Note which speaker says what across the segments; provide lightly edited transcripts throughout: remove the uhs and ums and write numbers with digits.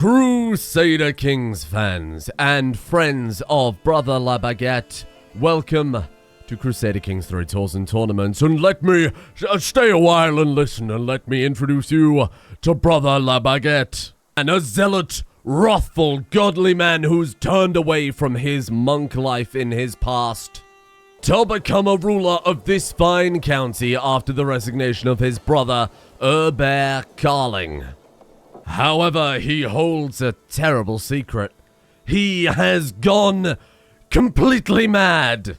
Speaker 1: Crusader Kings fans and friends of Brother La Baguette, welcome to Crusader Kings 3 Tours and Tournaments, and let me stay a while and listen, and let me introduce you to Brother La Baguette, a zealot, wrathful, godly man who's turned away from his monk life in his past to become a ruler of this fine county after the resignation of his brother, Baguette Karling. However, he holds a terrible secret. He has gone completely mad.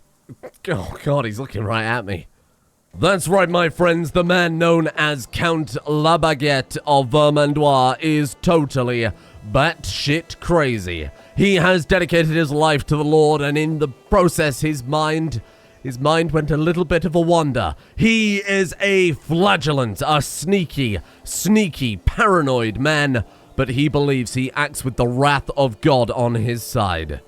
Speaker 1: Oh God, he's looking right at me. That's right, my friends, the man known as Count La Baguette of Vermandois is totally batshit crazy. He has dedicated his life to the Lord, and in the process, his mind went a little bit of a wander. He is a flagellant, a sneaky, paranoid man, but he believes he acts with the wrath of God on his side.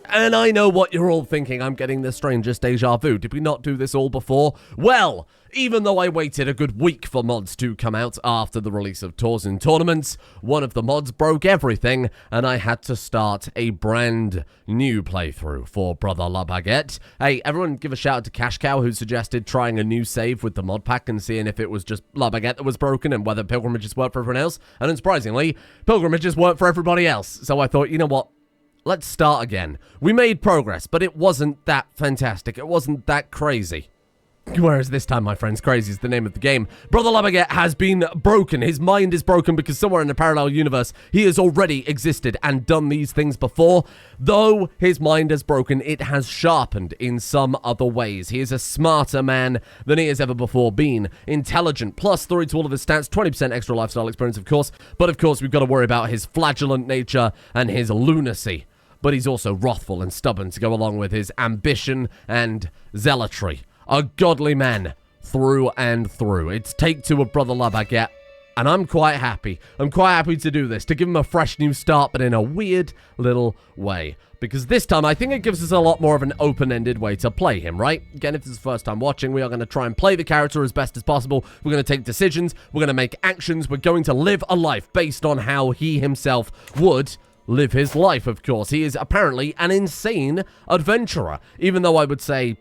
Speaker 1: And I know what you're all thinking. I'm getting the strangest deja vu. Did we not do this all before? Well, even though I waited a good week for mods to come out after the release of Tours and Tournaments, one of the mods broke everything, and I had to start a brand new playthrough for Brother La Baguette. Hey, everyone give a shout out to Cash Cow, who suggested trying a new save with the mod pack and seeing if it was just La Baguette that was broken and whether pilgrimages worked for everyone else. And unsurprisingly, pilgrimages worked for everybody else. So I thought, you know what? Let's start again. We made progress, but it wasn't that fantastic. It wasn't that crazy. Whereas this time, my friends, crazy is the name of the game. Brother La Baguette has been broken. His mind is broken because somewhere in a parallel universe, he has already existed and done these things before. Though his mind is broken, it has sharpened in some other ways. He is a smarter man than he has ever before been. Intelligent, plus 3 to all of his stats, 20% extra lifestyle experience, of course. But of course, we've got to worry about his flagellant nature and his lunacy. But he's also wrathful and stubborn to go along with his ambition and zealotry. A godly man through and through. It's take two of Brother La Baguette, and I'm quite happy. I'm quite happy to do this, to give him a fresh new start, but in a weird little way. Because this time, I think it gives us a lot more of an open-ended way to play him, right? Again, if this is the first time watching, we are going to try and play the character as best as possible. We're going to take decisions. We're going to make actions. We're going to live a life based on how he himself would live his life, of course. He is apparently an insane adventurer, even though I would say,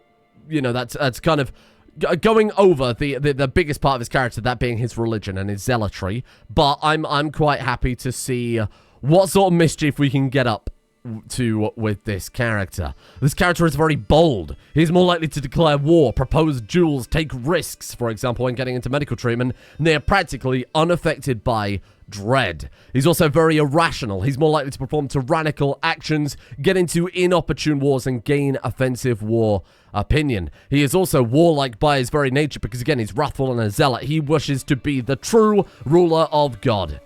Speaker 1: you know, that's kind of going over the biggest part of his character, that being his religion and his zealotry. But I'm quite happy to see what sort of mischief we can get up to with this character. This character is very bold. He's more likely to declare war, propose duels, take risks, for example, when getting into medical treatment, and they are practically unaffected by dread. He's also very irrational. He's more likely to perform tyrannical actions, get into inopportune wars, and gain offensive war opinion. He is also warlike by his very nature because, again, he's wrathful and a zealot. He wishes to be the true ruler of God.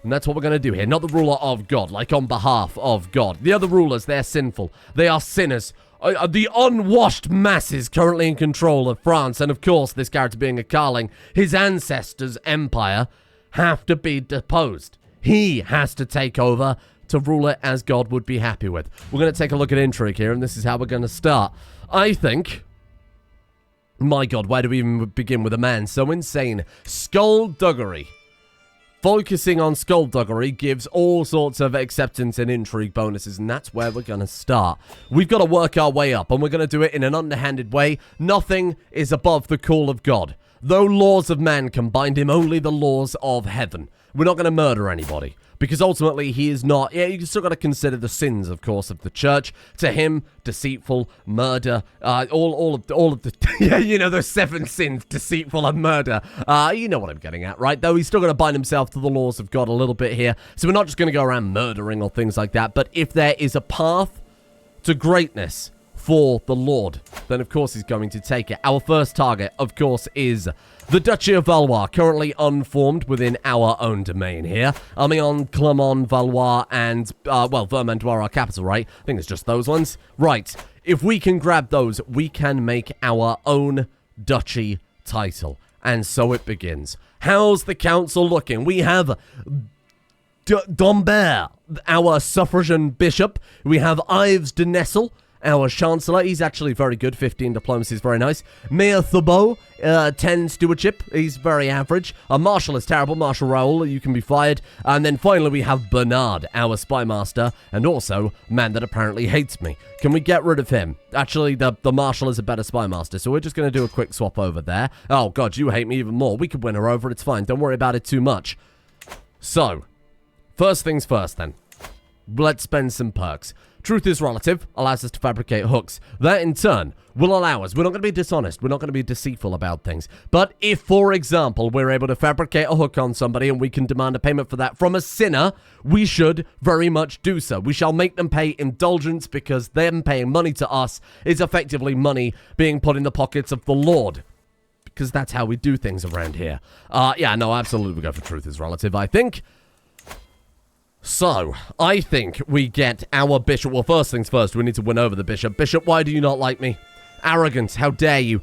Speaker 1: And that's what we're going to do here. Not the ruler of God, like on behalf of God. The other rulers, they're sinful. They are sinners. The unwashed masses currently in control of France. And of course, this character being a Karling, his ancestors' empire have to be deposed. He has to take over to rule it as God would be happy with. We're going to take a look at intrigue here, and this is how we're going to start. I think... My God, where do we even begin with a man so insane? Skullduggery. Focusing on skullduggery gives all sorts of acceptance and intrigue bonuses, and that's where we're going to start. We've got to work our way up, and we're going to do it in an underhanded way. Nothing is above the call of God. Though laws of man can bind him, only the laws of heaven. We're not going to murder anybody, because ultimately he is not... Yeah, you still got to consider the sins, of course, of the church. To him, deceitful, murder, all of the... Yeah, you know, those 7 sins, deceitful and murder. You know what I'm getting at, right? Though he's still going to bind himself to the laws of God a little bit here. So we're not just going to go around murdering or things like that. But if there is a path to greatness for the Lord, then of course he's going to take it. Our first target, of course, is the Duchy of Valois, currently unformed within our own domain here. Amiens, Clermont, Valois, and, well, Vermandois, our capital, right? I think it's just those ones. Right. If we can grab those, we can make our own duchy title. And so it begins. How's the council looking? We have Dombert, our suffragan bishop. We have Yves de Nessel, our Chancellor. He's actually very good. 15 diplomacy is very nice. Mayor Thubo, 10 stewardship. He's very average. Marshal is terrible. Marshal Raoul, you can be fired. And then finally we have Bernard, our spy master, and also man that apparently hates me. Can we get rid of him? Actually, the Marshal is a better spy master, so we're just going to do a quick swap over there. Oh, God, you hate me even more. We could win her over. It's fine. Don't worry about it too much. So, first things first, then. Let's spend some perks. Truth is relative, allows us to fabricate hooks. That, in turn, will allow us. We're not going to be dishonest. We're not going to be deceitful about things. But if, for example, we're able to fabricate a hook on somebody and we can demand a payment for that from a sinner, we should very much do so. We shall make them pay indulgence because them paying money to us is effectively money being put in the pockets of the Lord. Because that's how we do things around here. Yeah, no, absolutely, we go for truth is relative, I think. So, I think we get our bishop. Well, first things first, we need to win over the bishop. Bishop, why do you not like me? Arrogance, how dare you?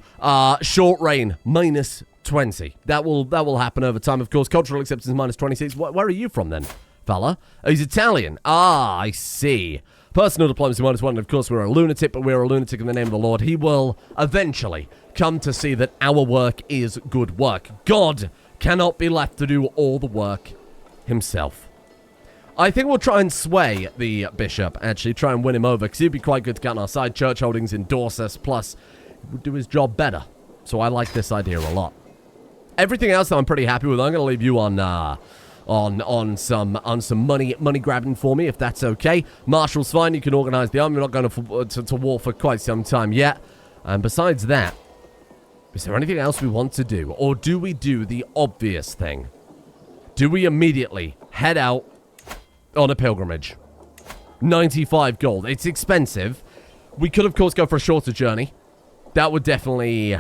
Speaker 1: Short reign, -20. That will happen over time, of course. Cultural acceptance, -26. Where are you from, then, fella? Oh, he's Italian. Ah, I see. Personal diplomacy, -1. And of course, we're a lunatic, but we're a lunatic in the name of the Lord. He will eventually come to see that our work is good work. God cannot be left to do all the work himself. I think we'll try and sway the bishop, actually, try and win him over, because he'd be quite good to get on our side. Church holdings endorse us, plus, he would do his job better. So I like this idea a lot. Everything else I'm pretty happy with. I'm going to leave you on some money grabbing for me, if that's okay. Marshal's fine, you can organize the army. We're not going to war for quite some time yet. And besides that, is there anything else we want to do? Or do we do the obvious thing? Do we immediately head out on a pilgrimage? 95 gold. It's expensive. We could, of course, go for a shorter journey. That would definitely...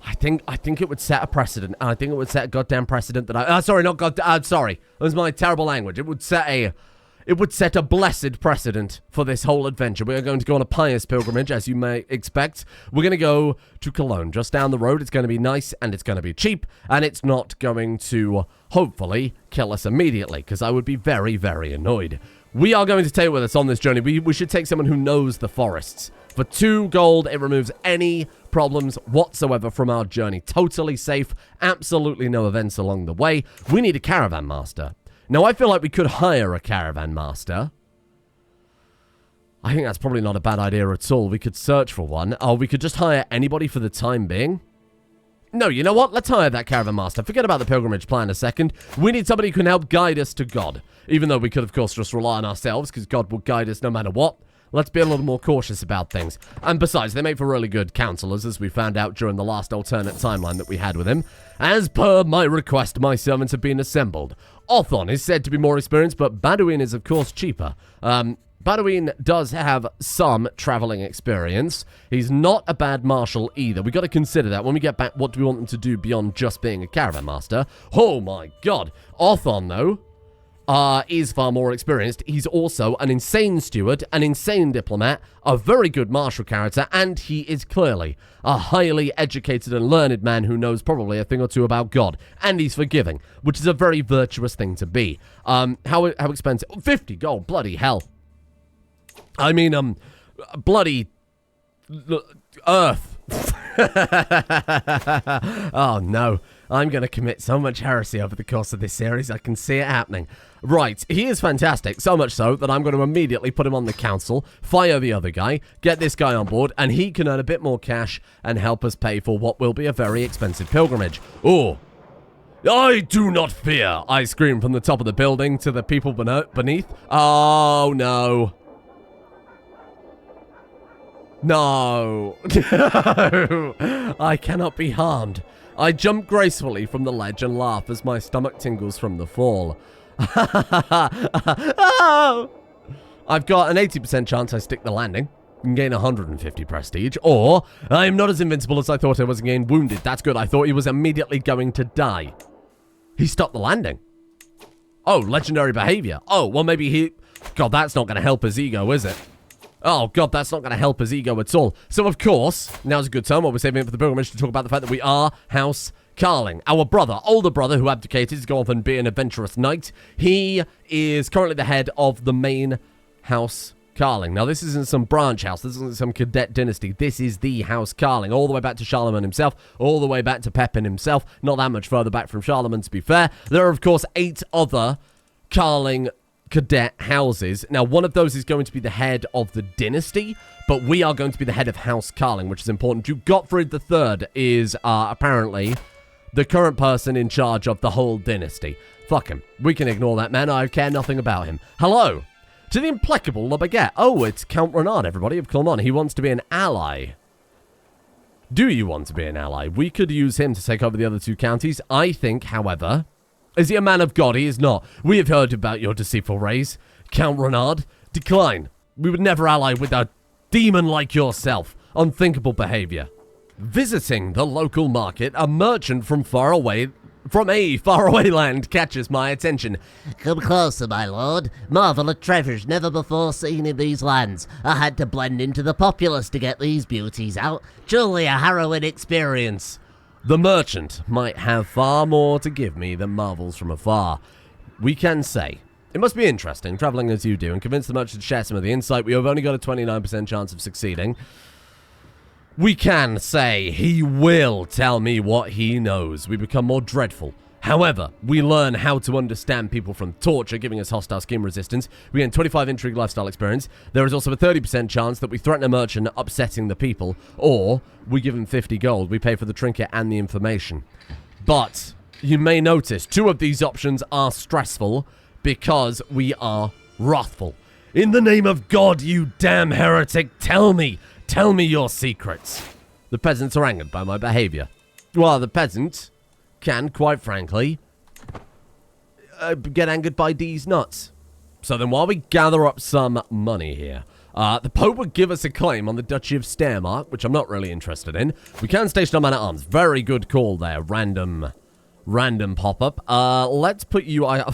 Speaker 1: I think it would set a precedent. I think it would set a goddamn precedent that sorry. That was my terrible language. It would set a blessed precedent for this whole adventure. We are going to go on a pious pilgrimage, as you may expect. We're going to go to Cologne, just down the road. It's going to be nice, and it's going to be cheap, and it's not going to, hopefully, kill us immediately, because I would be very, very annoyed. We are going to take with us on this journey. We should take someone who knows the forests. For 2 gold, it removes any problems whatsoever from our journey. Totally safe, absolutely no events along the way. We need a caravan master. Now, I feel like we could hire a caravan master. I think that's probably not a bad idea at all. We could search for one. Oh, we could just hire anybody for the time being. No, you know what? Let's hire that caravan master. Forget about the pilgrimage plan a second. We need somebody who can help guide us to God. Even though we could, of course, just rely on ourselves, because God will guide us no matter what. Let's be a little more cautious about things. And besides, they make for really good counselors, as we found out during the last alternate timeline that we had with him. As per my request, my servants have been assembled. Othon is said to be more experienced, but Badouin is, of course, cheaper. Badouin does have some traveling experience. He's not a bad marshal either. We've got to consider that when we get back. What do we want them to do beyond just being a caravan master? Oh, my God. Othon, though, is far more experienced. He's also an insane steward, an insane diplomat, a very good martial character, and he is clearly a highly educated and learned man who knows probably a thing or two about God. And he's forgiving, which is a very virtuous thing to be. How expensive? 50 gold, bloody hell. I mean, bloody earth. Oh, no. I'm going to commit so much heresy over the course of this series. I can see it happening. Right, he is fantastic. So much so that I'm going to immediately put him on the council, fire the other guy, get this guy on board, and he can earn a bit more cash and help us pay for what will be a very expensive pilgrimage. Oh, I do not fear, I scream from the top of the building to the people beneath. Oh, no. No. No. I cannot be harmed. I jump gracefully from the ledge and laugh as my stomach tingles from the fall. Oh! I've got an 80% chance I stick the landing and gain 150 prestige, or I am not as invincible as I thought I was and gain wounded. That's good. I thought he was immediately going to die. He stopped the landing. Oh, legendary behavior. Oh, well, maybe he... God, that's not going to help his ego, is it? Oh, God, that's not going to help his ego at all. So, of course, now's a good time while we're saving it for the pilgrimage to talk about the fact that we are House Karling. Our brother, older brother, who abdicated to go off and be an adventurous knight. He is currently the head of the main house Karling. Now, this isn't some branch house. This isn't some cadet dynasty. This is the House Karling, all the way back to Charlemagne himself, all the way back to Pepin himself. Not that much further back from Charlemagne, to be fair. There are, of course, 8 other Karling cadet houses. Now, one of those is going to be the head of the dynasty, but we are going to be the head of House Karling, which is important. Duke Gottfried III is, apparently, the current person in charge of the whole dynasty. Fuck him. We can ignore that man. I care nothing about him. Hello. To the implacable La Baguette. Oh, it's Count Renard, everybody, of Clermont. He wants to be an ally. Do you want to be an ally? We could use him to take over the other 2 counties. I think, however... Is he a man of God? He is not. We have heard about your deceitful ways. Count Renard, decline. We would never ally with a demon like yourself. Unthinkable behavior. Visiting the local market, a merchant from a faraway land catches my attention.
Speaker 2: Come closer, my lord. Marvel at treasures never before seen in these lands. I had to blend into the populace to get these beauties out. Truly a harrowing experience.
Speaker 1: The merchant might have far more to give me than marvels from afar. We can say, it must be interesting, traveling as you do, and convince the merchant to share some of the insight. We have only got a 29% chance of succeeding. We can say he will tell me what he knows. We become more dreadful. However, we learn how to understand people from torture, giving us hostile scheme resistance. We gain 25 intrigue lifestyle experience. There is also a 30% chance that we threaten a merchant, upsetting the people, or we give him 50 gold. We pay for the trinket and the information. But you may notice 2 of these options are stressful because we are wrathful. In the name of God, you damn heretic, tell me your secrets. The peasants are angered by my behavior. Well, the peasant can, quite frankly, get angered by these nuts. So then while we gather up some money here, the Pope would give us a claim on the Duchy of Steiermark, which I'm not really interested in. We can station our man-at-arms. Very good call there. Random pop-up. Let's put you... I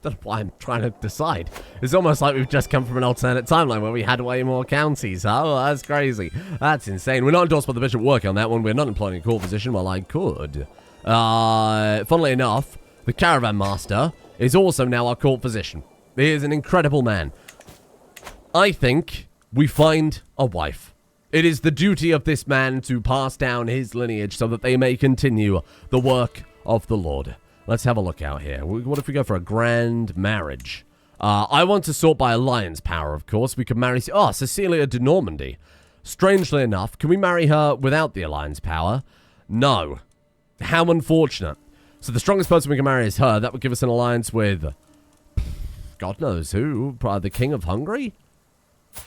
Speaker 1: don't know why I'm trying to decide. It's almost like we've just come from an alternate timeline where we had way more counties. Oh, that's crazy. That's insane. We're not endorsed by the Bishop working on that one. We're not employing a court position. Well, I could. Funnily enough, the Caravan Master is also now our court physician. He is an incredible man. I think we find a wife. It is the duty of this man to pass down his lineage so that they may continue the work of the Lord. Let's have a look out here. What if we go for a grand marriage? I want to sort by alliance power, of course. We could marry... Oh, Cecilia de Normandy. Strangely enough, can we marry her without the alliance power? No. How unfortunate. So the strongest person we can marry is her. That would give us an alliance with... God knows who. Probably the King of Hungary?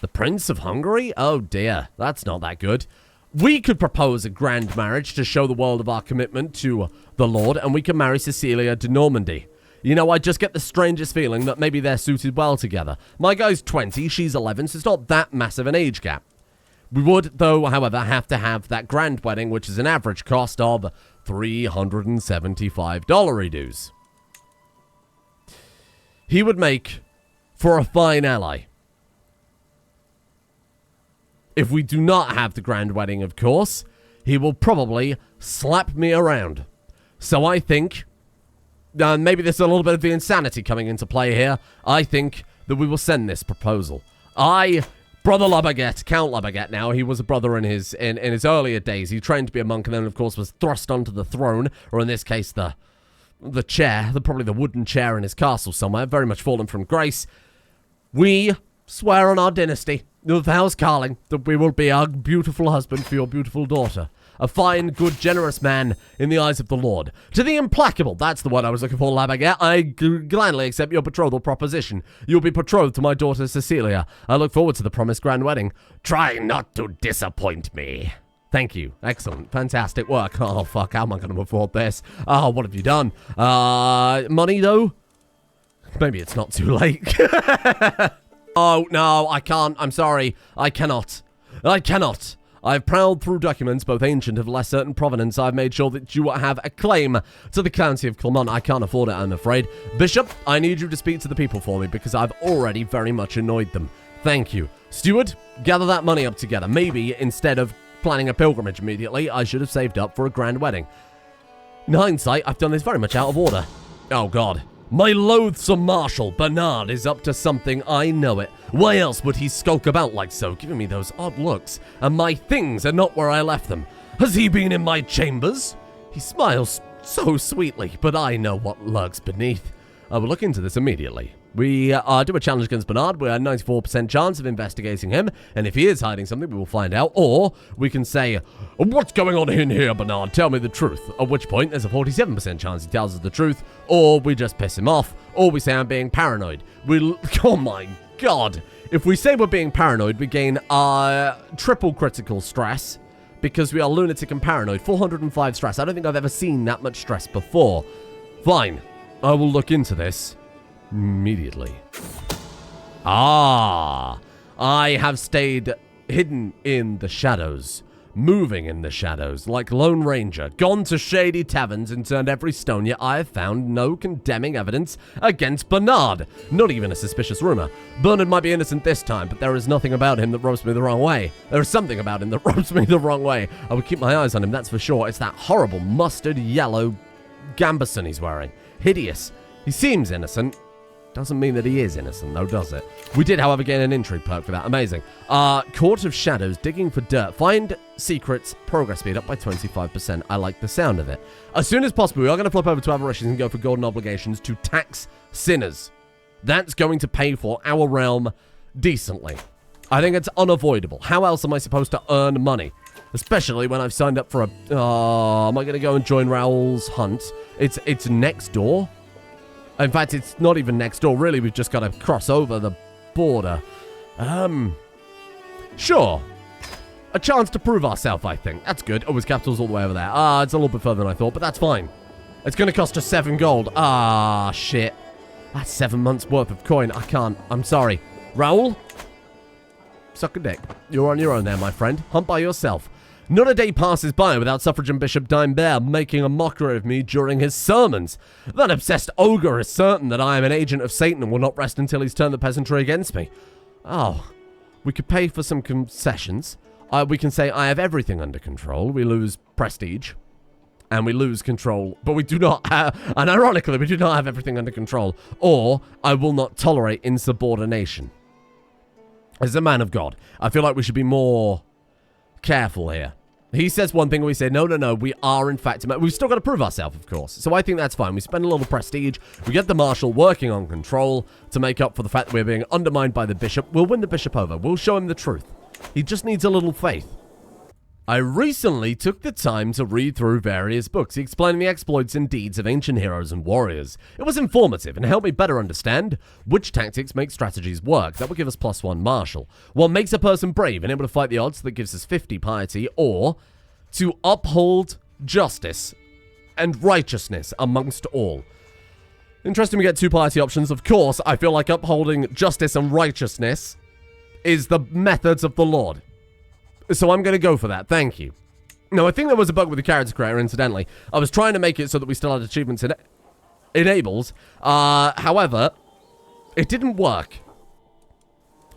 Speaker 1: The Prince of Hungary? Oh dear. That's not that good. We could propose a grand marriage to show the world of our commitment to the Lord, and we can marry Cecilia de Normandy. You know, I just get the strangest feeling that maybe they're suited well together. My guy's 20, she's 11, so it's not that massive an age gap. We would, though, however, have to have that grand wedding, which is an average cost of $375 dues. He would make for a fine ally. If we do not have the grand wedding, of course, he will probably slap me around. So I think, maybe there's a little bit of the insanity coming into play here. I think that we will send this proposal. Brother La Baguette, Count La Baguette now, he was a brother in his earlier days. He trained to be a monk and then, of course, was thrust onto the throne, or in this case, the chair, probably the wooden chair in his castle somewhere, very much fallen from grace. We swear on our dynasty, of House Karling, that we will be a beautiful husband for your beautiful daughter. A fine, good, generous man in the eyes of the Lord. To the implacable, that's the word I was looking for, La Baguette. I gladly accept your betrothal proposition. You'll be betrothed to my daughter Cecilia. I look forward to the promised grand wedding. Try not to disappoint me. Thank you. Excellent. Fantastic work. Oh, fuck. How am I going to afford this? Oh, what have you done? Money, though? Maybe it's not too late. Oh, no, I can't. I'm sorry. I cannot. I've prowled through documents, both ancient and of less certain provenance. I've made sure that you have a claim to the county of Clermont. I can't afford it, I'm afraid. Bishop, I need you to speak to the people for me because I've already very much annoyed them. Thank you. Steward, gather that money up together. Maybe instead of planning a pilgrimage immediately, I should have saved up for a grand wedding. In hindsight, I've done this very much out of order. Oh, God. My loathsome marshal, Bernard, is up to something, I know it. Why else would he skulk about like so, giving me those odd looks? And my things are not where I left them. Has he been in my chambers? He smiles so sweetly, but I know what lurks beneath. I will look into this immediately. We do a challenge against Bernard. We're at 94% chance of investigating him, and if he is hiding something, we will find out. Or we can say, what's going on in here, Bernard? Tell me the truth. At which point, there's a 47% chance he tells us the truth, or we just piss him off, or we say I'm being paranoid. Oh my god. If we say we're being paranoid, we gain triple critical stress, because we are lunatic and paranoid. 405 stress. I don't think I've ever seen that much stress before. Fine. I will look into this immediately. I have stayed hidden in the shadows, moving in the shadows, like Lone Ranger, gone to shady taverns and turned every stone, yet I have found no condemning evidence against Bernard. Not even a suspicious rumor. Bernard might be innocent this time, but there is nothing about him that rubs me the wrong way. There is something about him that rubs me the wrong way. I would keep my eyes on him, that's for sure. It's that horrible mustard yellow gambeson he's wearing. Hideous. He seems innocent. Doesn't mean that he is innocent, though, does it? We did, however, gain an intrigue perk for that. Amazing. Court of Shadows, digging for dirt. Find secrets, progress speed up by 25%. I like the sound of it. As soon as possible, we are going to flip over to avaricious and go for golden obligations to tax sinners. That's going to pay for our realm decently. I think it's unavoidable. How else am I supposed to earn money? Especially when I've signed up for a... am I going to go and join Raoul's hunt? It's next door. In fact, it's not even next door, really. We've just got to cross over the border. Sure. A chance to prove ourselves, I think. That's good. Oh, his capital's all the way over there. It's a little bit further than I thought, but that's fine. It's going to cost us 7 gold. Shit. That's 7 months' worth of coin. I can't. I'm sorry. Raoul? Suck a dick. You're on your own there, my friend. Hunt by yourself. Not a day passes by without Suffragan Bishop Dimebert making a mockery of me during his sermons. That obsessed ogre is certain that I am an agent of Satan and will not rest until he's turned the peasantry against me. Oh, we could pay for some concessions. We can say I have everything under control. We lose prestige. And we lose control. But we do not have... And ironically, we do not have everything under control. Or, I will not tolerate insubordination. As a man of God, I feel like we should be more... careful here. He says one thing and we say, no, we are in fact... We've still got to prove ourselves, of course. So I think that's fine. We spend a little prestige. We get the marshal working on control to make up for the fact that we're being undermined by the bishop. We'll win the bishop over. We'll show him the truth. He just needs a little faith. I recently took the time to read through various books explaining the exploits and deeds of ancient heroes and warriors. It was informative and helped me better understand which tactics make strategies work. That would give us +1 martial. What makes a person brave and able to fight the odds, that gives us 50 piety, or to uphold justice and righteousness amongst all. Interesting, we get 2 piety options. Of course, I feel like upholding justice and righteousness is the methods of the Lord. So I'm going to go for that. Thank you. Now, I think there was a bug with the character creator, incidentally. I was trying to make it so that we still had achievements enables. However, it didn't work.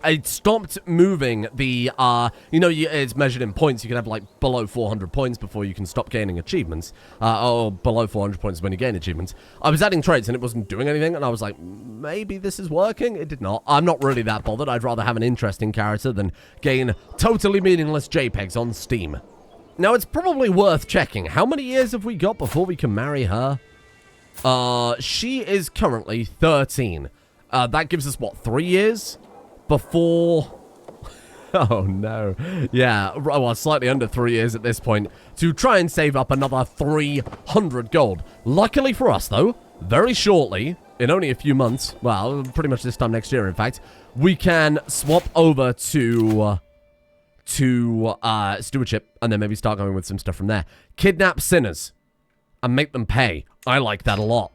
Speaker 1: I stopped moving the, it's measured in points. You can have, like, below 400 points before you can stop gaining achievements. Or below 400 points when you gain achievements. I was adding traits and it wasn't doing anything, and I was like, maybe this is working? It did not. I'm not really that bothered. I'd rather have an interesting character than gain totally meaningless JPEGs on Steam. Now, it's probably worth checking. How many years have we got before we can marry her? She is currently 13. That gives us, what, 3 years? Before... Oh, no. Yeah, well, slightly under 3 years at this point to try and save up another 300 gold. Luckily for us, though, very shortly, in only a few months, well, pretty much this time next year, in fact, we can swap over to stewardship and then maybe start going with some stuff from there. Kidnap sinners and make them pay. I like that a lot.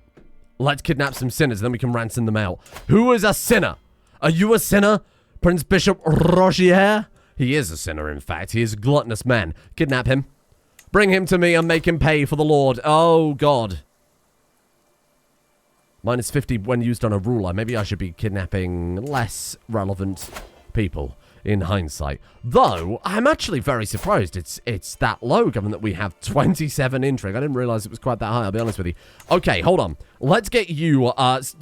Speaker 1: Let's kidnap some sinners, then we can ransom them out. Who is a sinner? Are you a sinner, Prince Bishop Rogier? He is a sinner, in fact. He is a gluttonous man. Kidnap him. Bring him to me and make him pay for the Lord. Oh, God. -50 when used on a ruler. Maybe I should be kidnapping less relevant people in hindsight. Though, I'm actually very surprised it's that low, given that we have 27 intrigue. I didn't realize it was quite that high, I'll be honest with you. Okay, hold on. Let's get you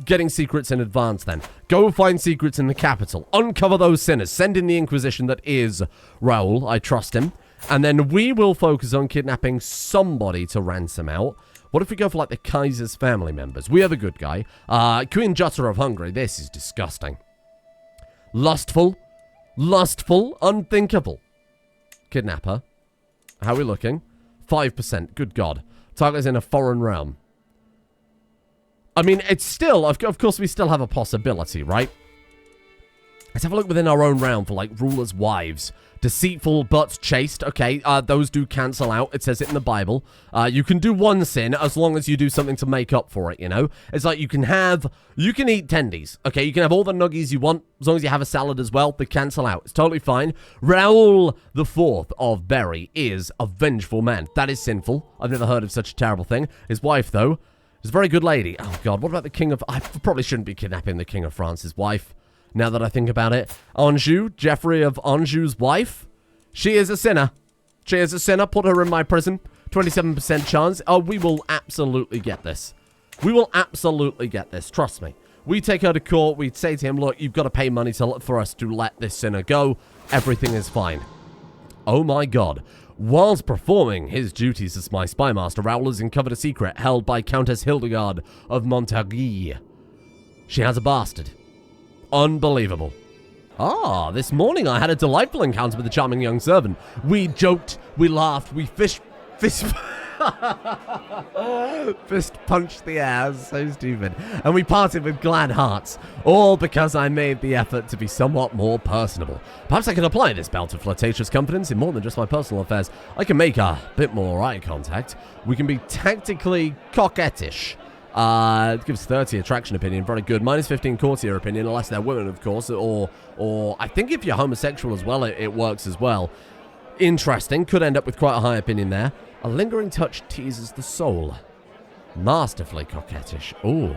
Speaker 1: getting secrets in advance then. Go find secrets in the capital. Uncover those sinners. Send in the Inquisition that is Raoul. I trust him. And then we will focus on kidnapping somebody to ransom out. What if we go for, like, the Kaiser's family members? We are the good guy. Queen Jutta of Hungary. This is disgusting. Lustful, unthinkable. Kidnapper. How are we looking? 5%. Good God. Target's in a foreign realm. I mean, it's still... Of course, we still have a possibility, right? Let's have a look within our own realm for, like, rulers' wives. Deceitful but chaste. Okay, those do cancel out. It says it in the Bible. You can do one sin as long as you do something to make up for it, you know? It's like you can eat tendies. Okay, you can have all the nuggies you want as long as you have a salad as well. They cancel out. It's totally fine. Raoul IV of Berry is a vengeful man. That is sinful. I've never heard of such a terrible thing. His wife, though, is a very good lady. Oh, God, what about the King of... I probably shouldn't be kidnapping the King of France's wife. Now that I think about it. Anjou, Geoffrey of Anjou's wife. She is a sinner. She is a sinner. Put her in my prison. 27% chance. Oh, we will absolutely get this. We will absolutely get this. Trust me. We take her to court. We say to him, look, you've got to pay money for us to let this sinner go. Everything is fine. Oh my God. Whilst performing his duties as my spy master, Raoul has uncovered a secret held by Countess Hildegard of Montargis. She has a bastard. Unbelievable. This morning I had a delightful encounter with a charming young servant. We joked, we laughed, we fist punched the air, so stupid. And we parted with glad hearts, all because I made the effort to be somewhat more personable. Perhaps I can apply this belt of flirtatious confidence in more than just my personal affairs. I can make a bit more eye contact. We can be tactically coquettish. It gives 30 attraction opinion, very good. Minus 15 courtier opinion, unless they're women, of course. Or I think if you're homosexual as well, it works as well. Interesting. Could end up with quite a high opinion there. A lingering touch teases the soul. Masterfully coquettish. Ooh.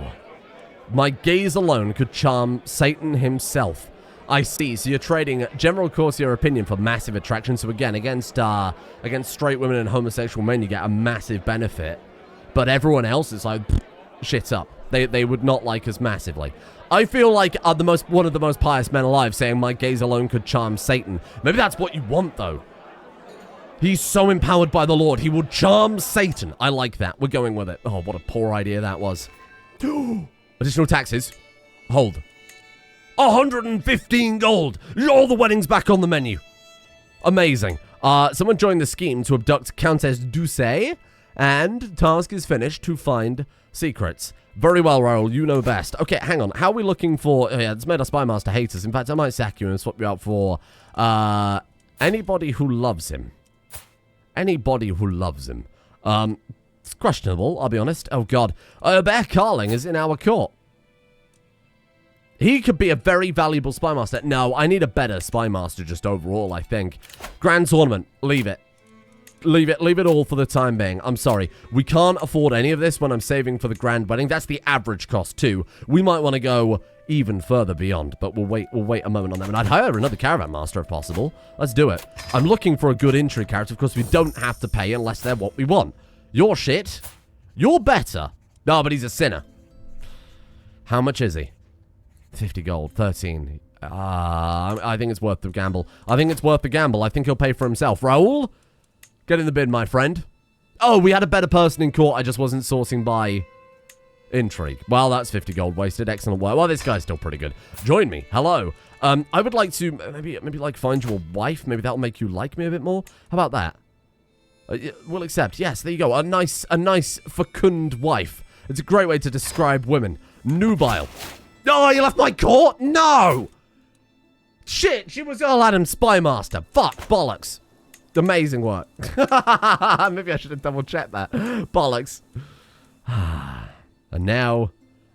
Speaker 1: My gaze alone could charm Satan himself. I see. So you're trading general courtier opinion for massive attraction. So again, against straight women and homosexual men, you get a massive benefit. But everyone else is like... shit up. They would not like us massively. I feel like one of the most pious men alive saying my gaze alone could charm Satan. Maybe that's what you want, though. He's so empowered by the Lord, he will charm Satan. I like that. We're going with it. Oh, what a poor idea that was. Additional taxes. Hold. 115 gold. All the weddings back on the menu. Amazing. Someone joined the scheme to abduct Countess Doucet, and task is finished to find secrets. Very well, Raoul. You know best. Okay, hang on. How are we looking for... Oh, yeah, it's made our spy master hate us. In fact, I might sack you and swap you out for anybody who loves him. Anybody who loves him. It's questionable, I'll be honest. Oh, God. Baguette Karling is in our court. He could be a very valuable spy master. No, I need a better spy master just overall, I think. Grand tournament. Leave it. Leave it all for the time being. I'm sorry. We can't afford any of this when I'm saving for the grand wedding. That's the average cost too. We might want to go even further beyond, but we'll wait a moment on that. And I'd hire another caravan master if possible. Let's do it. I'm looking for a good intrigue character. Of course, we don't have to pay unless they're what we want. You're shit. You're better. No, but he's a sinner. How much is he? 50 gold. 13. I think it's worth the gamble. I think he'll pay for himself. Raoul? Get in the bin, my friend. Oh, we had a better person in court. I just wasn't sourcing by intrigue. Well, that's 50 gold wasted. Excellent work. Well, this guy's still pretty good. Join me. Hello. I would like to maybe like find you a wife. Maybe that'll make you like me a bit more. How about that? We'll accept. Yes, there you go. A nice fecund wife. It's a great way to describe women. Nubile. Oh, you left my court? No! Shit, she was Earl Adam's spy master. Fuck, bollocks. Amazing work. Maybe I should have double-checked that. Bollocks. And now,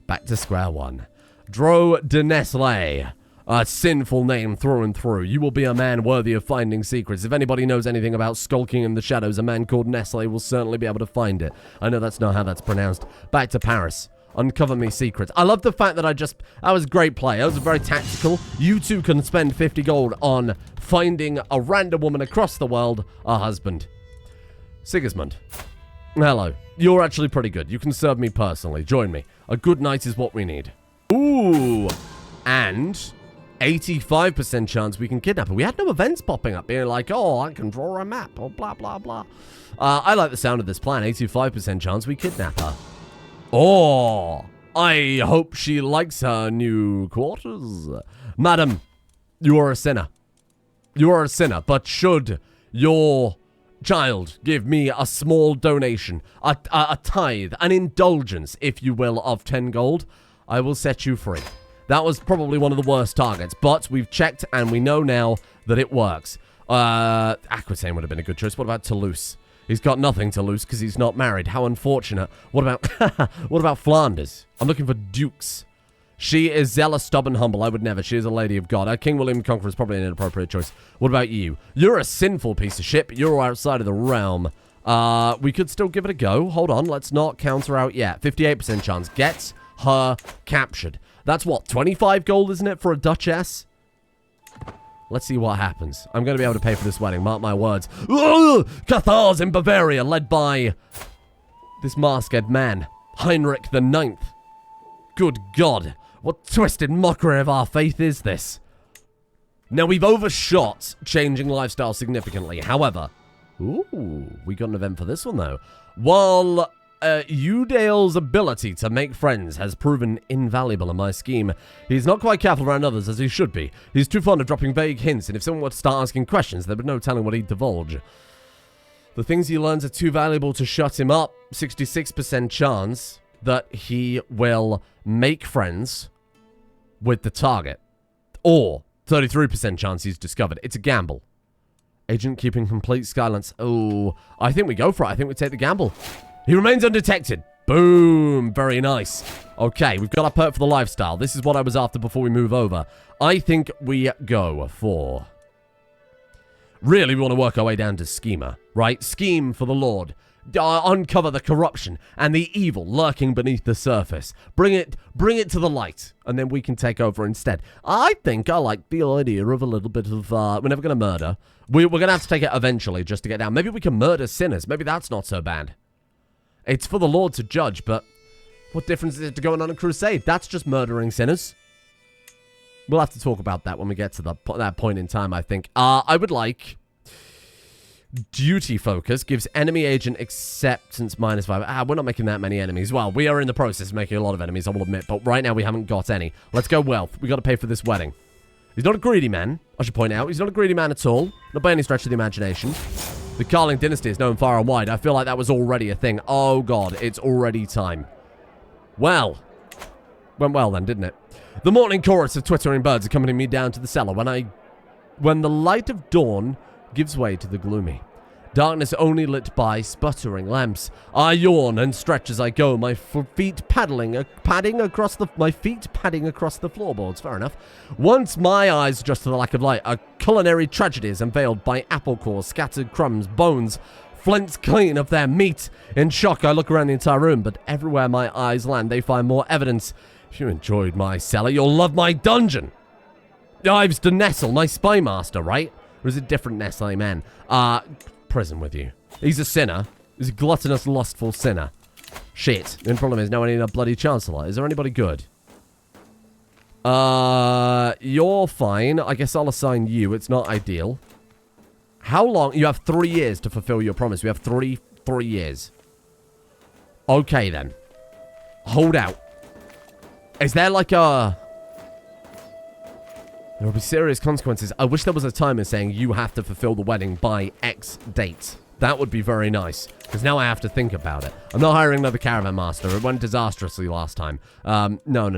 Speaker 1: back to square one. Dro de Nestle. A sinful name through and through. You will be a man worthy of finding secrets. If anybody knows anything about skulking in the shadows, a man called Nestle will certainly be able to find it. I know that's not how that's pronounced. Back to Paris. Uncover me secrets. I love the fact that that was great play. That was very tactical. You two can spend 50 gold on finding a random woman across the world a husband. Sigismund. Hello. You're actually pretty good. You can serve me personally. Join me. A good knight is what we need. Ooh. And 85% chance we can kidnap her. We had no events popping up being like, oh, I can draw a map or blah, blah, blah. I like the sound of this plan. 85% chance we kidnap her. Oh, I hope she likes her new quarters. Madam, you are a sinner. You are a sinner, but should your child give me a small donation, a tithe, an indulgence, if you will, of 10 gold, I will set you free. That was probably one of the worst targets, but we've checked and we know now that it works. Aquitaine would have been a good choice. What about Toulouse? He's got nothing to lose because he's not married. How unfortunate. What about Flanders? I'm looking for dukes. She is zealous, stubborn, humble. I would never. She is a lady of God. King William Conqueror is probably an inappropriate choice. What about you? You're a sinful piece of shit, but you're outside of the realm. We could still give it a go. Hold on. Let's not counter out yet. 58% chance. Get her captured. That's what? 25 gold, isn't it, for a duchess? Let's see what happens. I'm going to be able to pay for this wedding. Mark my words. Ugh! Cathars in Bavaria, led by this masked man, Heinrich the Ninth. Good God. What twisted mockery of our faith is this? Now, we've overshot changing lifestyle significantly. However, ooh, we got an event for this one, though. While Udale's ability to make friends has proven invaluable in my scheme, he's not quite careful around others as he should be. He's too fond of dropping vague hints, and if someone were to start asking questions, there would be no telling what he'd divulge. The things he learns are too valuable to shut him up. 66% chance that he will make friends with the target. Or 33% chance he's discovered. It's a gamble. Agent keeping complete silence. Oh, I think we go for it. I think we take the gamble. He remains undetected. Boom. Very nice. Okay, we've got our perk for the lifestyle. This is what I was after before we move over. I think we go for... Really, we want to work our way down to schemer, right? Scheme for the Lord. Uncover the corruption and the evil lurking beneath the surface. Bring it to the light, and then we can take over instead. I think I like the idea of a little bit of, we're never going to murder. We're going to have to take it eventually just to get down. Maybe we can murder sinners. Maybe that's not so bad. It's for the Lord to judge, but what difference is it to going on a crusade? That's just murdering sinners. We'll have to talk about that when we get to that point in time, I think. I would like... Duty focus gives enemy agent acceptance -5. We're not making that many enemies. Well, we are in the process of making a lot of enemies, I will admit, but right now we haven't got any. Let's go wealth. We got to pay for this wedding. He's not a greedy man, I should point out. He's not a greedy man at all. Not by any stretch of the imagination. The Karling dynasty is known far and wide. I feel like that was already a thing. Oh, God, it's already time. Well. Went well then, didn't it? The morning chorus of twittering birds accompanied me down to the cellar when the light of dawn gives way to the gloomy. Darkness only lit by sputtering lamps. I yawn and stretch as I go, my feet padding across the floorboards. Fair enough. Once my eyes adjust to the lack of light, a culinary tragedy is unveiled by apple cores, scattered crumbs, bones, flints clean of their meat. In shock, I look around the entire room, but everywhere my eyes land, they find more evidence. If you enjoyed my cellar, you'll love my dungeon. Ives de Nestle, my spy master, right? Or is it different Nestle, man? Prison with you. He's a sinner. He's a gluttonous, lustful sinner. Shit. The problem is, now I need a bloody chancellor. Is there anybody good? You're fine. I guess I'll assign you. It's not ideal. How long? You have 3 years to fulfill your promise. We have three years. Okay, then. Hold out. Is there like a... There will be serious consequences. I wish there was a timer saying you have to fulfill the wedding by X date. That would be very nice, because now I have to think about it. I'm not hiring another caravan master. It went disastrously last time. No.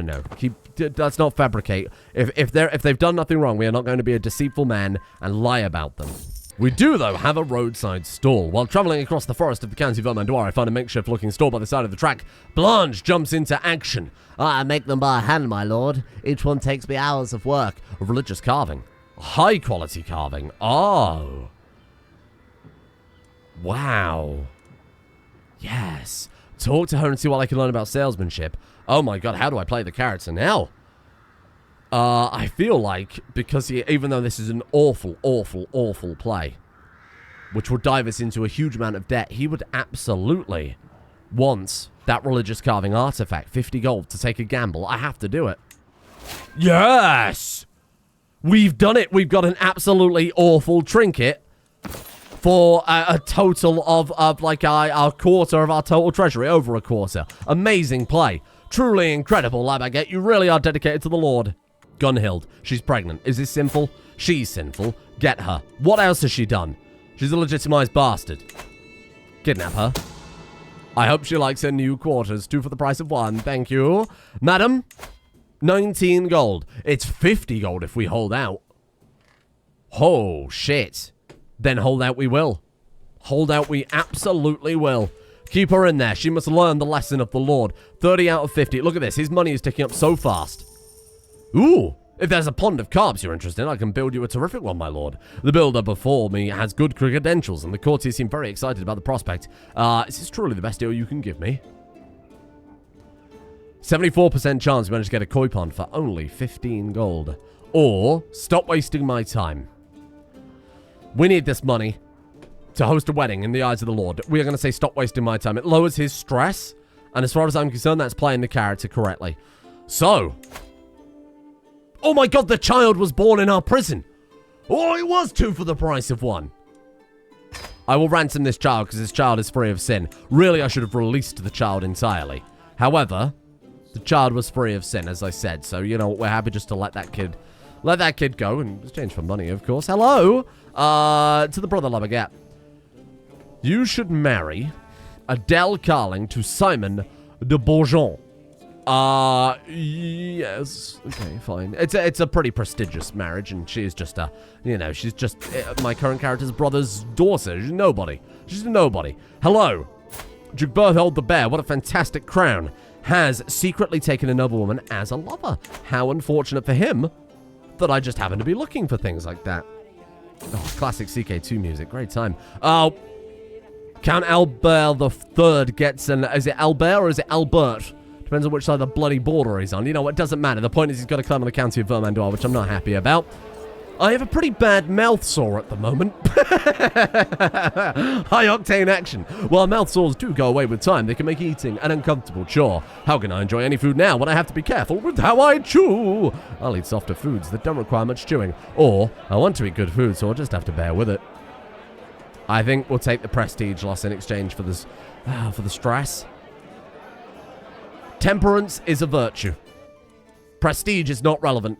Speaker 1: Let's not fabricate. If they've done nothing wrong, we are not going to be a deceitful man and lie about them. We do, though, have a roadside stall. While traveling across the forest of the County Vermandois, I find a makeshift-looking stall by the side of the track. Blanche jumps into action.
Speaker 2: I make them by hand, my lord. Each one takes me hours of work.
Speaker 1: Religious carving. High-quality carving. Oh. Wow. Yes. Talk to her and see what I can learn about salesmanship. Oh my god, how do I play the character now? I feel like, because even though this is an awful, awful, awful play, which would dive us into a huge amount of debt, he would absolutely want that religious carving artifact, 50 gold, to take a gamble. I have to do it. Yes! We've done it. We've got an absolutely awful trinket for a total of like a quarter of our total treasury, over a quarter. Amazing play. Truly incredible, La Baguette. You really are dedicated to the Lord. Gunhild. She's pregnant. Is this sinful? She's sinful. Get her. What else has she done? She's a legitimized bastard. Kidnap her. I hope she likes her new quarters. 2 for the price of 1. Thank you. Madam, 19 gold. It's 50 gold if we hold out. Oh, shit. Then hold out we will. Hold out we absolutely will. Keep her in there. She must learn the lesson of the Lord. 30 out of 50. Look at this. His money is ticking up so fast. Ooh. If there's a pond of carbs you're interested in, I can build you a terrific one, my lord. The builder before me has good credentials, and the courtiers seem very excited about the prospect. Is this truly the best deal you can give me? 74% chance we manage to get a koi pond for only 15 gold. Or, stop wasting my time. We need this money to host a wedding in the eyes of the Lord. We are going to say stop wasting my time. It lowers his stress, and as far as I'm concerned, that's playing the character correctly. So... oh my god, the child was born in our prison. Oh, it was 2 for the price of 1. I will ransom this child because this child is free of sin. Really, I should have released the child entirely. However, the child was free of sin, as I said. So, you know, we're happy just to let that kid go in exchange for money, of course. Hello, to the brother La Baguette. You should marry Baguette Karling to Simon de Bourgeon. Yes. Okay, fine. It's a pretty prestigious marriage, and she's just she's just my current character's brother's daughter. She's nobody. She's a nobody. Hello. Duke Berthold the Bear, what a fantastic crown, has secretly taken a noblewoman as a lover. How unfortunate for him that I just happen to be looking for things like that. Oh, classic CK2 music. Great time. Oh, Count Albert the Third gets an... is it Albert or is it Albert? Depends on which side of the bloody border he's on. You know what? It doesn't matter. The point is he's got to claim on the county of Vermandois, which I'm not happy about. I have a pretty bad mouth sore at the moment. High-octane action. While mouth sores do go away with time, they can make eating an uncomfortable chore. How can I enjoy any food now when I have to be careful with how I chew? I'll eat softer foods that don't require much chewing. Or, I want to eat good food, so I'll just have to bear with it. I think we'll take the prestige loss in exchange for this, for the stress. Temperance is a virtue. Prestige is not relevant,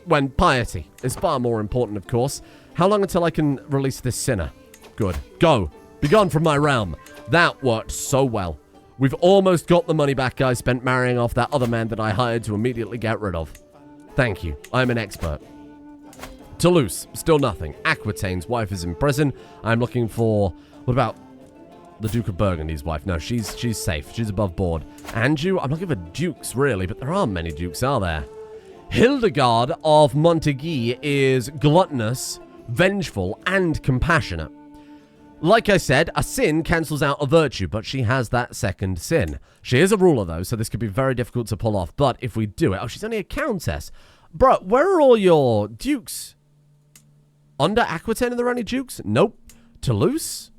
Speaker 1: when piety is far more important, of course. How long until I can release this sinner? Good. Go. Be gone from my realm. That worked so well. We've almost got the money back I spent marrying off that other man that I hired to immediately get rid of. Thank you. I'm an expert. Toulouse. Still nothing. Aquitaine's wife is in prison. I'm looking for... what about... the Duke of Burgundy's wife? No, she's safe. She's above board. Anjou? I'm looking for dukes, really, but there aren't many dukes, are there? Hildegard of Montague is gluttonous, vengeful, and compassionate. Like I said, a sin cancels out a virtue, but she has that second sin. She is a ruler, though, so this could be very difficult to pull off, but if we do it... oh, she's only a countess. Bro, where are all your dukes? Under Aquitaine, are there any dukes? Nope. Toulouse?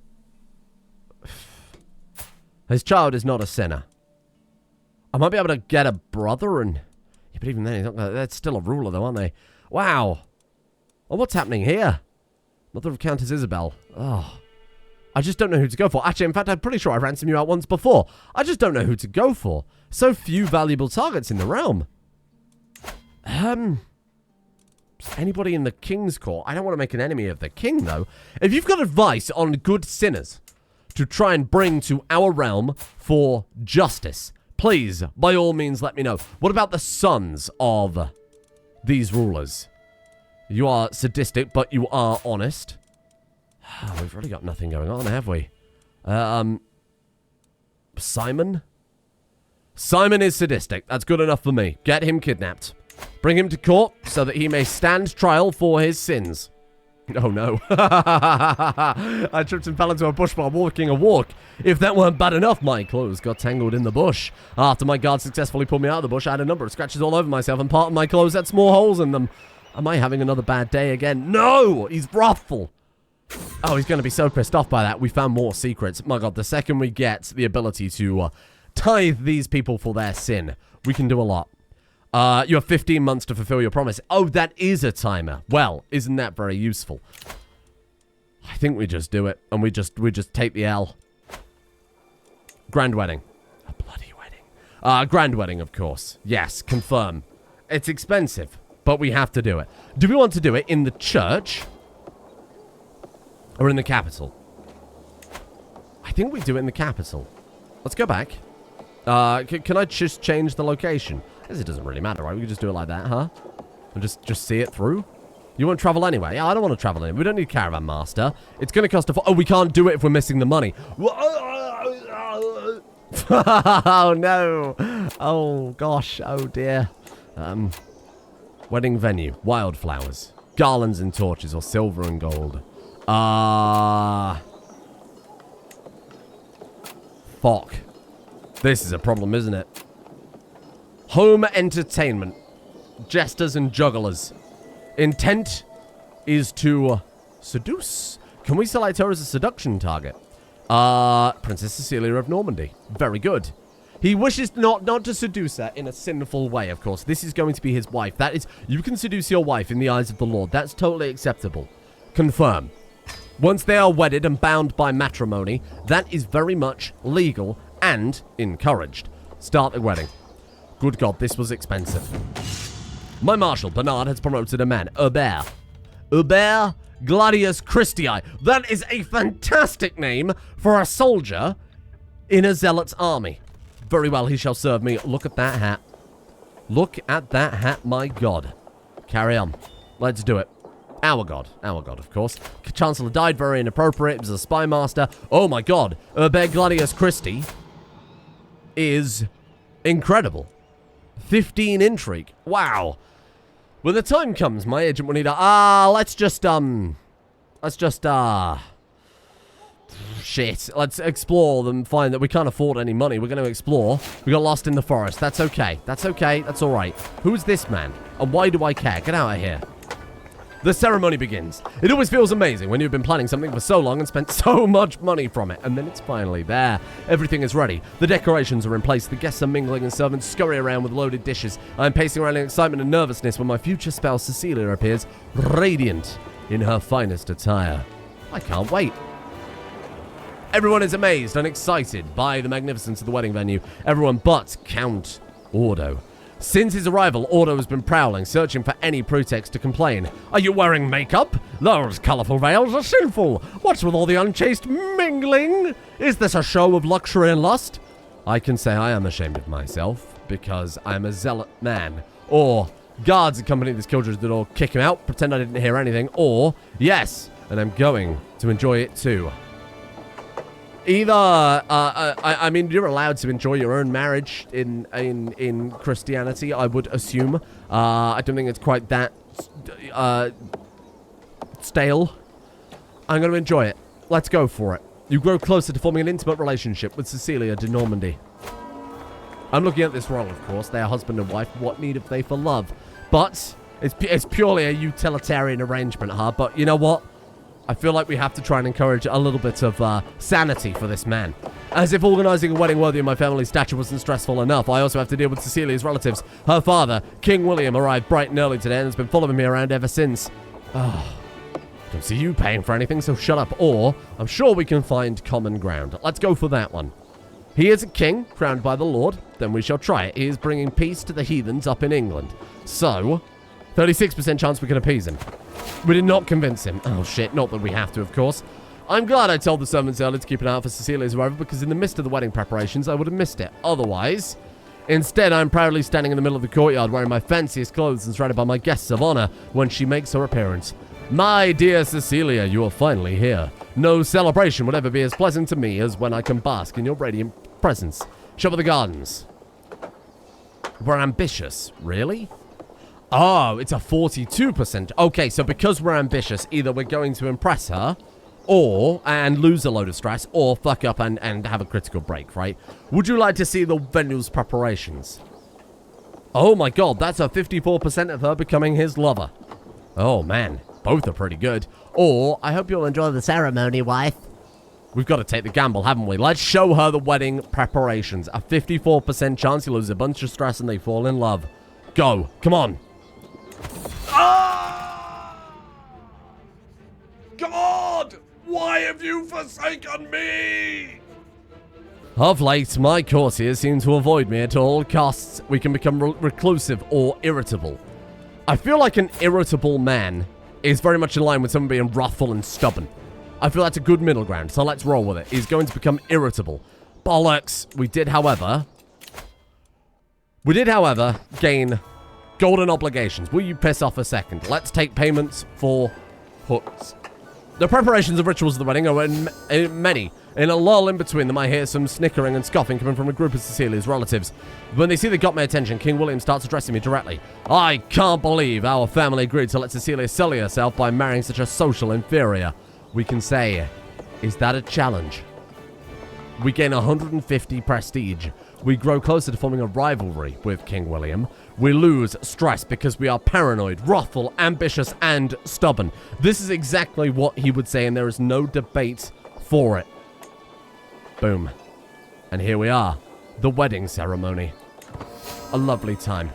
Speaker 1: His child is not a sinner. I might be able to get a brother and... yeah, but even then, he's not gonna... that's still a ruler, though, aren't they? Wow. Well, what's happening here? Mother of Countess Isabel. Oh. I just don't know who to go for. Actually, in fact, I'm pretty sure I ransomed you out once before. I just don't know who to go for. So few valuable targets in the realm. Anybody in the king's court? I don't want to make an enemy of the king, though. If you've got advice on good sinners to try and bring to our realm for justice, please, by all means, let me know. What about the sons of these rulers? You are sadistic, but you are honest. We've really got nothing going on, have we? Simon? Simon is sadistic. That's good enough for me. Get him kidnapped. Bring him to court so that he may stand trial for his sins. Oh no. I tripped and fell into a bush while walking a walk. If that weren't bad enough, my clothes got tangled in the bush. After my guard successfully pulled me out of the bush, I had a number of scratches all over myself, and part of my clothes had small holes in them. Am I having another bad day again? No! He's wrathful. Oh, he's going to be so pissed off by that. We found more secrets. My god, the second we get the ability to tithe these people for their sin, we can do a lot. You have 15 months to fulfill your promise. Oh, that is a timer. Well, isn't that very useful? I think we just do it, and we just take the L. Grand wedding. A bloody wedding. Grand wedding, of course. Yes, confirm. It's expensive, but we have to do it. Do we want to do it in the church? Or in the capital? I think we do it in the capital. Let's go back. Can I just change the location? I guess it doesn't really matter, right? We can just do it like that, huh? And just see it through? You want to travel anyway? Yeah, I don't want to travel anyway. We don't need Caravan Master. It's going to cost a... Oh, we can't do it if we're missing the money. Oh, no. Oh, gosh. Oh, dear. Wedding venue. Wildflowers. Garlands and torches, or silver and gold. Fuck. This is a problem, isn't it? Home entertainment. Jesters and jugglers. Intent is to seduce. Can we select her as a seduction target? Princess Cecilia of Normandy. Very good. He wishes not to seduce her in a sinful way, of course. This is going to be his wife. That is, you can seduce your wife in the eyes of the Lord. That's totally acceptable. Confirm. Once they are wedded and bound by matrimony, that is very much legal and encouraged. Start the wedding. Good God, this was expensive. My marshal, Bernard, has promoted a man, Hubert. Hubert Gladius Christi. That is a fantastic name for a soldier in a zealot's army. Very well, he shall serve me. Look at that hat. Look at that hat, my God. Carry on. Let's do it. Our God, of course. Chancellor died very inappropriate. He was a spy master. Oh my God. Hubert Gladius Christi is incredible. 15 intrigue. Wow. When the time comes, my agent will need a... let's just shit. Let's explore and find that we can't afford any money. We're going to explore. We got lost in the forest. That's okay. That's okay. That's all right. Who's this man? And why do I care? Get out of here. The ceremony begins. It always feels amazing when you've been planning something for so long and spent so much money from it, and then it's finally there. Everything is ready. The decorations are in place. The guests are mingling and servants scurry around with loaded dishes. I'm pacing around in excitement and nervousness when my future spouse Cecilia appears, radiant in her finest attire. I can't wait. Everyone is amazed and excited by the magnificence of the wedding venue. Everyone but Count Ordo. Since his arrival, Ordo has been prowling, searching for any pretext to complain. Are you wearing makeup? Those colourful veils are sinful. What's with all the unchaste mingling? Is this a show of luxury and lust? I can say I am ashamed of myself, because I am a zealot man. Or, guards accompany this killjoy to the door, kick him out, pretend I didn't hear anything. Or, yes, and I'm going to enjoy it too. Either, I mean, you're allowed to enjoy your own marriage in Christianity, I would assume. I don't think it's quite that, stale. I'm going to enjoy it. Let's go for it. You grow closer to forming an intimate relationship with Cecilia de Normandy. I'm looking at this role, of course. They are husband and wife. What need have they for love? But it's purely a utilitarian arrangement, huh? But you know what? I feel like we have to try and encourage a little bit of sanity for this man. As if organizing a wedding worthy of my family's stature wasn't stressful enough, I also have to deal with Cecilia's relatives. Her father, King William, arrived bright and early today and has been following me around ever since. Don't see you paying for anything, so shut up. Or, I'm sure we can find common ground. Let's go for that one. He is a king, crowned by the Lord. Then we shall try it. He is bringing peace to the heathens up in England. So, 36% chance we can appease him. We did not convince him. Oh, shit. Not that we have to, of course. I'm glad I told the servants earlier to keep an eye out for Cecilia's arrival, because in the midst of the wedding preparations, I would have missed it. Otherwise, instead, I'm proudly standing in the middle of the courtyard wearing my fanciest clothes and surrounded by my guests of honor when she makes her appearance. My dear Cecilia, you are finally here. No celebration would ever be as pleasant to me as when I can bask in your radiant presence. Show me the gardens. We're ambitious. Really? Oh, it's a 42%. Okay, so because we're ambitious, either we're going to impress her and lose a load of stress, or fuck up and have a critical break, right? Would you like to see the venue's preparations? Oh my god, that's a 54% of her becoming his lover. Oh man, both are pretty good. Or, I hope you'll enjoy the ceremony, wife. We've got to take the gamble, haven't we? Let's show her the wedding preparations. A 54% chance you lose a bunch of stress and they fall in love. Go, come on. Ah! God! Why have you forsaken me? Of late, my courtiers seem to avoid me at all costs. We can become reclusive or irritable. I feel like an irritable man is very much in line with someone being wrathful and stubborn. I feel that's a good middle ground, so let's roll with it. He's going to become irritable. Bollocks. We did, however, gain golden obligations. Will you piss off a second? Let's take payments for hooks. The preparations of rituals of the wedding are many. In a lull in between them, I hear some snickering and scoffing coming from a group of Cecilia's relatives. When they see they got my attention, King William starts addressing me directly. I can't believe our family agreed to let Cecilia sully herself by marrying such a social inferior. We can say, is that a challenge? We gain 150 prestige. We grow closer to forming a rivalry with King William. We lose stress because we are paranoid, wrathful, ambitious, and stubborn. This is exactly what he would say, and there is no debate for it. Boom. And here we are. The wedding ceremony. A lovely time.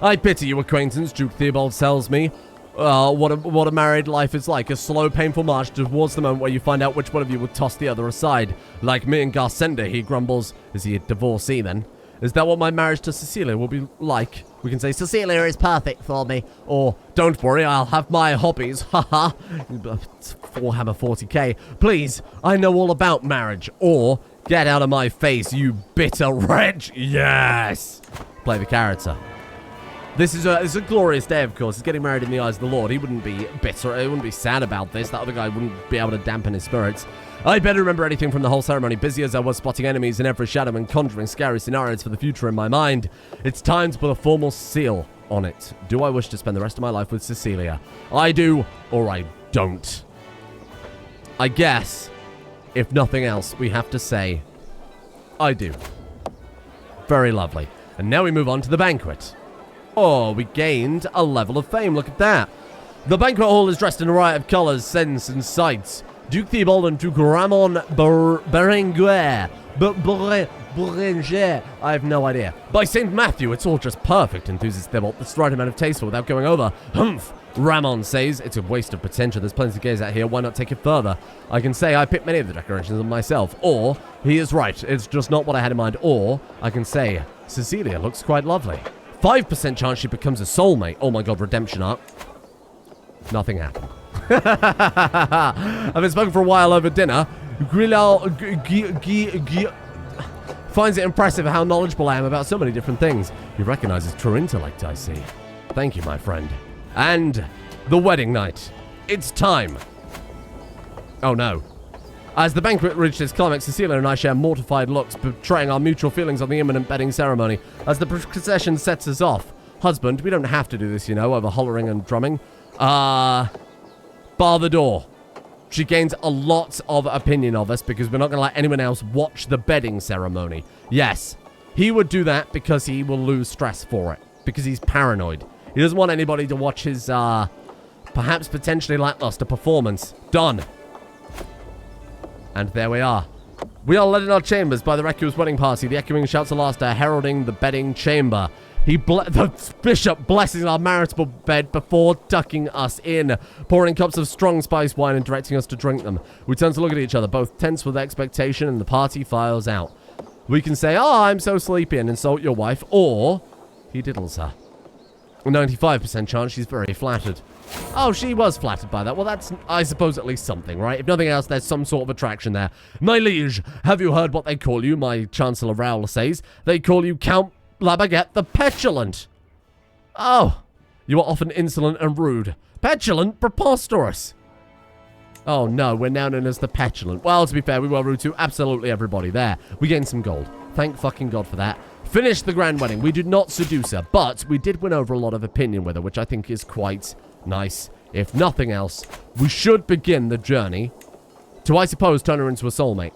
Speaker 1: I pity you, acquaintance, Duke Theobald tells me. What a married life is like. A slow, painful march towards the moment where you find out which one of you would toss the other aside. Like me and Garcender, he grumbles. Is he a divorcee then? Is that what my marriage to Cecilia will be like? We can say, Cecilia is perfect for me. Or, don't worry, I'll have my hobbies. Haha. Warhammer 40k. Please, I know all about marriage. Or, get out of my face, you bitter wretch. Yes. Play the character. This is a glorious day, of course. He's getting married in the eyes of the Lord. He wouldn't be bitter. He wouldn't be sad about this. That other guy wouldn't be able to dampen his spirits. I better remember anything from the whole ceremony, busy as I was spotting enemies in every shadow and conjuring scary scenarios for the future in my mind. It's time to put a formal seal on it. Do I wish to spend the rest of my life with Cecilia? I do, or I don't. I guess, if nothing else, we have to say, I do. Very lovely. And now we move on to the banquet. Oh, we gained a level of fame. Look at that. The banquet hall is dressed in a riot of colors, scents, and sights. Duke Theobald and Duke Ramon Berenguer. Berenger. I have no idea. By St. Matthew, it's all just perfect, enthuses Theobald. That's the right amount of taste for without going over. Humph. Ramon says, it's a waste of potential. There's plenty to gaze at here. Why not take it further? I can say I picked many of the decorations myself. Or, he is right. It's just not what I had in mind. Or, I can say, Cecilia looks quite lovely. 5% chance she becomes a soulmate. Oh my god, redemption arc. Nothing happened. I've been spoken for a while over dinner. Grilal finds it impressive how knowledgeable I am about so many different things. He recognizes true intellect, I see. Thank you, my friend. And the wedding night. It's time. Oh no. As the banquet reached its climax, Cecilia and I share mortified looks, betraying our mutual feelings on the imminent wedding ceremony. As the procession sets us off. Husband, we don't have to do this, you know, over hollering and drumming. Bar the door. She gains a lot of opinion of us because we're not going to let anyone else watch the bedding ceremony. Yes, he would do that because he will lose stress for it. Because he's paranoid. He doesn't want anybody to watch his, perhaps potentially lackluster performance. Done. And there we are. We are led in our chambers by the Recus's wedding party. The echoing shouts of laughter heralding the bedding chamber. The bishop blesses our marital bed before tucking us in, pouring cups of strong spice wine and directing us to drink them. We turn to look at each other, both tense with expectation, and the party files out. We can say, oh, I'm so sleepy, and insult your wife, or he diddles her. 95% chance she's very flattered. Oh, she was flattered by that. Well, that's, I suppose, at least something, right? If nothing else, there's some sort of attraction there. My liege, have you heard what they call you? My Chancellor Raoul says. They call you Count La Baguette the Petulant. Oh, you are often insolent and rude. Petulant? Preposterous. Oh, no, we're now known as the Petulant. Well, to be fair, we were rude to absolutely everybody there. We gained some gold. Thank fucking God for that. Finished the grand wedding. We did not seduce her, but we did win over a lot of opinion with her, which I think is quite nice. If nothing else, we should begin the journey to, I suppose, turn her into a soulmate.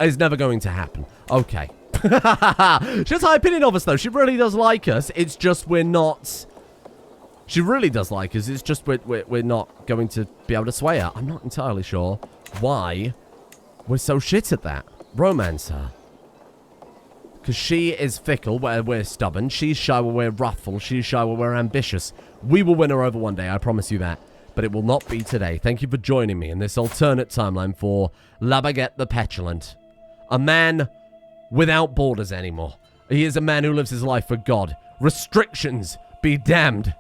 Speaker 1: It's never going to happen. Okay. She has high opinion of us, though. She really does like us. It's just we're not... She really does like us. It's just we're not going to be able to sway her. I'm not entirely sure why we're so shit at that. Romance her. Because she is fickle where we're stubborn. She's shy where we're wrathful. She's shy where we're ambitious. We will win her over one day, I promise you that. But it will not be today. Thank you for joining me in this alternate timeline for La Baguette the Petulant. A man without borders anymore. He is a man who lives his life for God. Restrictions be damned.